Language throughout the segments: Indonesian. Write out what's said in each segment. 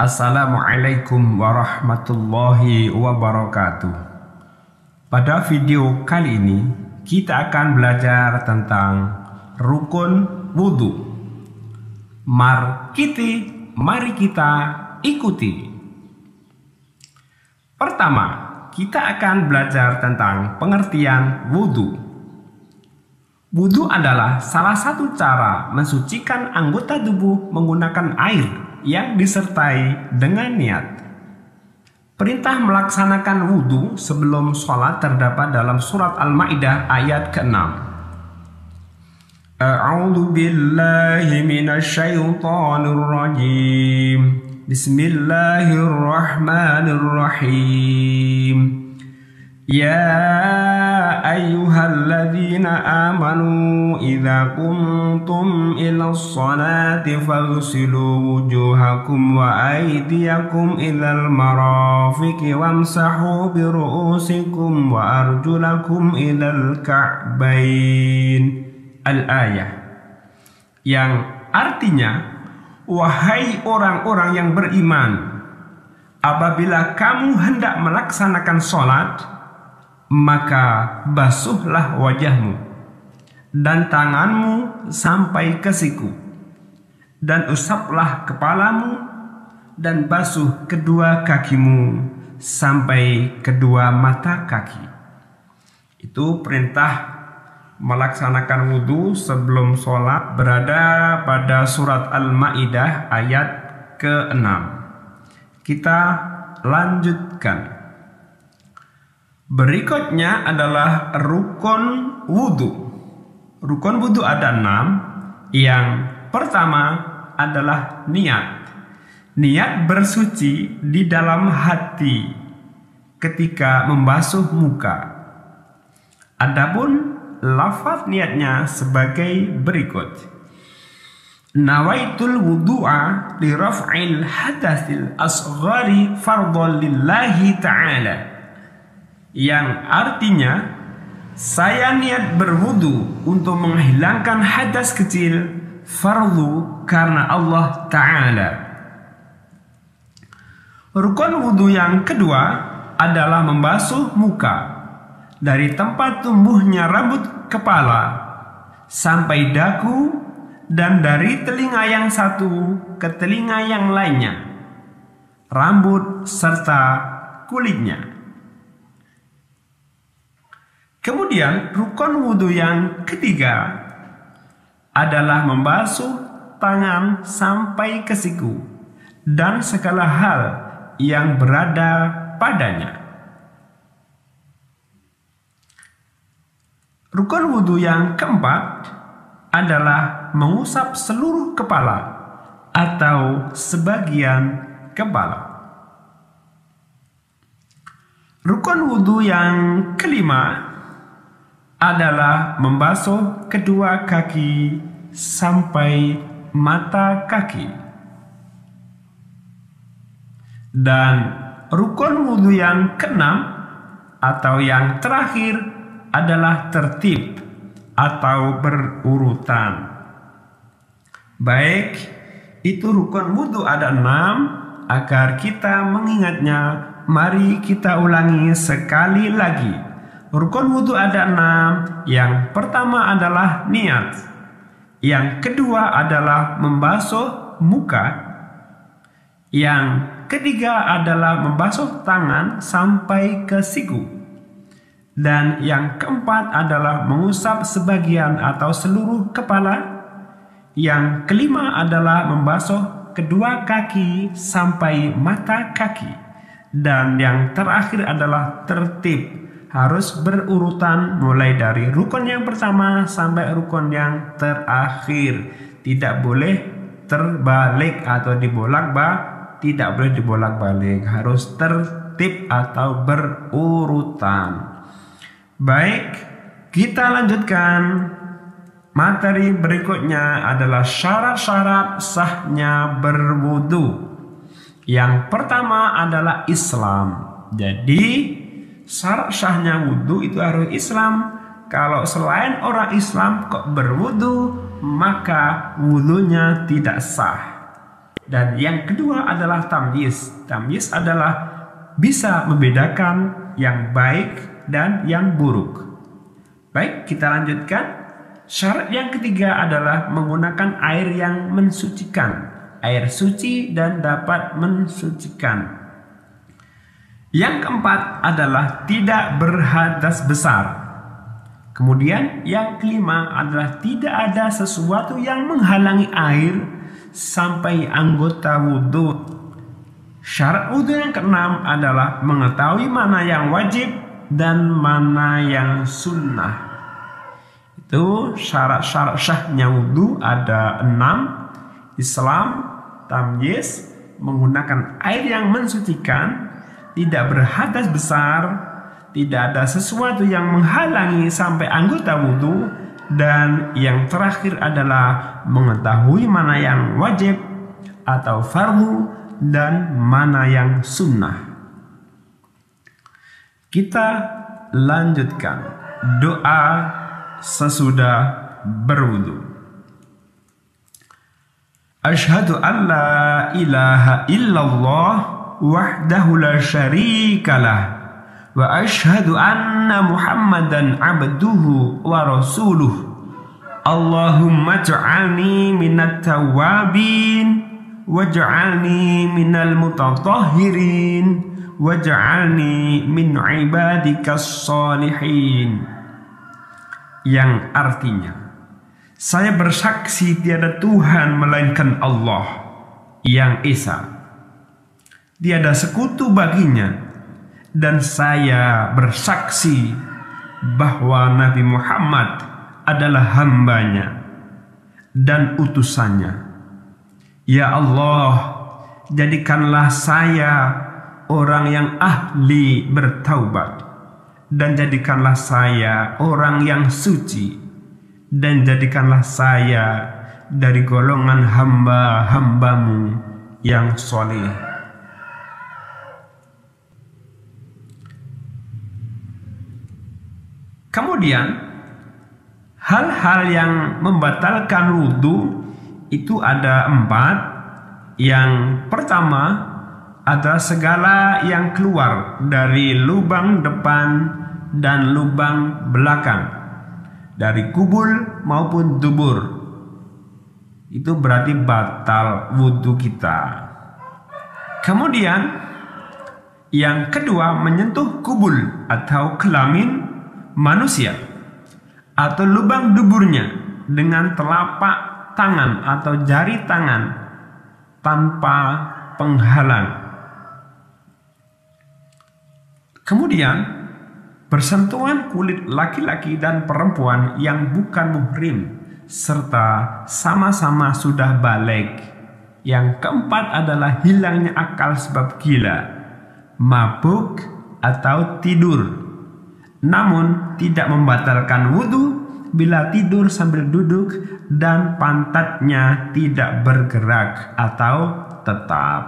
Assalamualaikum warahmatullahi wabarakatuh. Pada video kali ini kita akan belajar tentang rukun wudhu. Mari kita ikuti. Pertama, kita akan belajar tentang pengertian wudhu. Wudhu adalah salah satu cara mensucikan anggota tubuh menggunakan air yang disertai dengan niat. Perintah melaksanakan wudhu sebelum sholat terdapat dalam surat Al-Ma'idah ayat ke-6. A'udzu billahi minasyaitonir rajim. Bismillahirrahmanirrahim. Ya ayyuhalladzina amanu idza qumtum ila sholati faghsilu wujuhakum wa aydiyakum ilal marafiqi wamsahu bi ru'usikum wa arjulakum ilal ka'bain. Al-ayah, yang artinya, wahai orang-orang yang beriman, apabila kamu hendak melaksanakan sholat, maka basuhlah wajahmu dan tanganmu sampai ke siku, dan usaplah kepalamu dan basuh kedua kakimu sampai kedua mata kaki. Itu perintah melaksanakan wudhu sebelum sholat berada pada surat Al-Ma'idah ayat ke-6. Kita lanjutkan. Berikutnya adalah rukun wudhu. Rukun wudhu ada 6. Yang pertama adalah niat. Niat bersuci di dalam hati ketika membasuh muka. Adapun lafaz niatnya sebagai berikut. Nawaitul wudu'a li raf'il hadatsil asghari fardhan lillahi ta'ala, yang artinya saya niat berwudu untuk menghilangkan hadas kecil fardu karena Allah Ta'ala. Rukun wudu yang kedua adalah membasuh muka dari tempat tumbuhnya rambut kepala sampai dagu dan dari telinga yang satu ke telinga yang lainnya, rambut serta kulitnya. Kemudian rukun wudhu yang ketiga adalah membasuh tangan sampai ke siku dan segala hal yang berada padanya. Rukun wudhu yang keempat adalah mengusap seluruh kepala atau sebagian kepala. Rukun wudhu yang kelima adalah membasuh kedua kaki sampai mata kaki. Dan rukun wudhu yang keenam atau yang terakhir adalah tertib atau berurutan. Baik, itu rukun wudhu ada 6. Agar kita mengingatnya, mari kita ulangi sekali lagi. Rukun wudhu ada 6. Yang pertama adalah niat. Yang kedua adalah membasuh muka. Yang ketiga adalah membasuh tangan sampai ke siku. Dan yang keempat adalah mengusap sebagian atau seluruh kepala. Yang kelima adalah membasuh kedua kaki sampai mata kaki. Dan yang terakhir adalah tertib. Harus berurutan mulai dari rukun yang pertama sampai rukun yang terakhir. Tidak boleh terbalik atau tidak boleh dibolak-balik. Harus tertib atau berurutan. Baik, kita lanjutkan. Materi berikutnya adalah syarat-syarat sahnya berwudu. Yang pertama adalah Islam. Jadi syarat sahnya wudhu itu harus Islam. Kalau selain orang Islam kok berwudu, maka wudhunya tidak sah. Dan yang kedua adalah tamyiz. Tamyiz adalah bisa membedakan yang baik dan yang buruk. Baik, kita lanjutkan. Syarat yang ketiga adalah menggunakan air yang mensucikan. Air suci dan dapat mensucikan. Yang keempat adalah tidak berhadas besar. Kemudian yang kelima adalah tidak ada sesuatu yang menghalangi air sampai anggota wudhu. Syarat wudhu yang keenam adalah mengetahui mana yang wajib dan mana yang sunnah. Itu syarat-syarat syahnya wudhu ada 6. Islam, tamyiz, menggunakan air yang mensucikan, tidak berhadas besar, tidak ada sesuatu yang menghalangi sampai anggota wudhu, dan yang terakhir adalah mengetahui mana yang wajib atau fardu dan mana yang sunnah. Kita lanjutkan doa sesudah berwudu. Asyhadu an la ilaha illallah wahdahu la syarikalah wa asyhadu anna Muhammadan abduhu wa rasuluh. Allahumma ja'alni minat tawabin waj'alni minal mutatahhirin waj'alni min ibadikas salihin. Yang artinya, saya bersaksi tiada Tuhan melainkan Allah yang Esa, tiada sekutu baginya, dan saya bersaksi bahwa Nabi Muhammad adalah hambanya dan utusannya. Ya Allah, jadikanlah saya orang yang ahli bertaubat, dan jadikanlah saya orang yang suci, dan jadikanlah saya dari golongan hamba-hambamu yang soleh. Kemudian hal-hal yang membatalkan wudhu itu ada 4. Yang pertama adalah segala yang keluar dari lubang depan dan lubang belakang, dari kubul maupun dubur. Itu berarti batal wudhu kita. Kemudian yang kedua, menyentuh kubul atau kelamin manusia atau lubang duburnya dengan telapak tangan atau jari tangan tanpa penghalang. Kemudian bersentuhan kulit laki-laki dan perempuan yang bukan muhrim serta sama-sama sudah balik. Yang keempat adalah hilangnya akal sebab gila, mabuk atau tidur. Namun tidak membatalkan wudhu bila tidur sambil duduk dan pantatnya tidak bergerak atau tetap.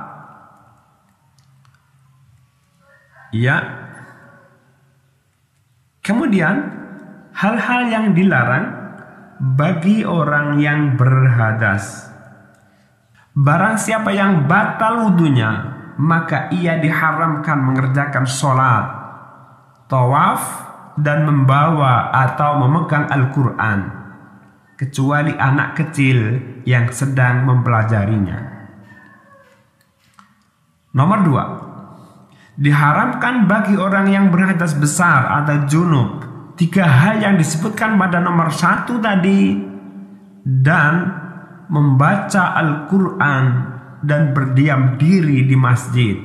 Ya. Kemudian hal-hal yang dilarang bagi orang yang berhadas. Barang siapa yang batal wudhunya, maka ia diharamkan mengerjakan sholat, tawaf, dan membawa atau memegang Al-Quran, kecuali anak kecil yang sedang mempelajarinya. Nomor 2, diharamkan bagi orang yang berhadas besar atau junub 3 hal yang disebutkan pada nomor 1 tadi, dan membaca Al-Quran dan berdiam diri di masjid.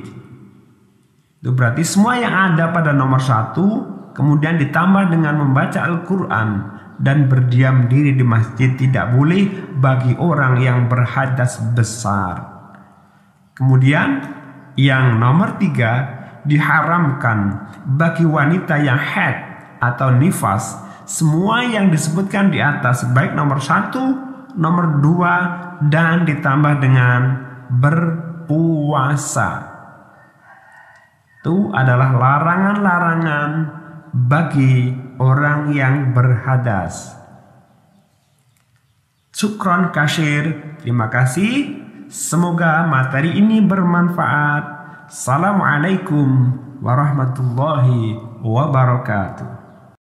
Itu berarti semua yang ada pada nomor 1 kemudian ditambah dengan membaca Al-Quran dan berdiam diri di masjid tidak boleh bagi orang yang berhadas besar. Kemudian yang nomor 3, diharamkan bagi wanita yang haid atau nifas semua yang disebutkan di atas, baik nomor 1, nomor 2, dan ditambah dengan berpuasa. Itu adalah larangan-larangan bagi orang yang berhadas. Syukron kasir, terima kasih. Semoga materi ini bermanfaat. Assalamualaikum warahmatullahi wabarakatuh.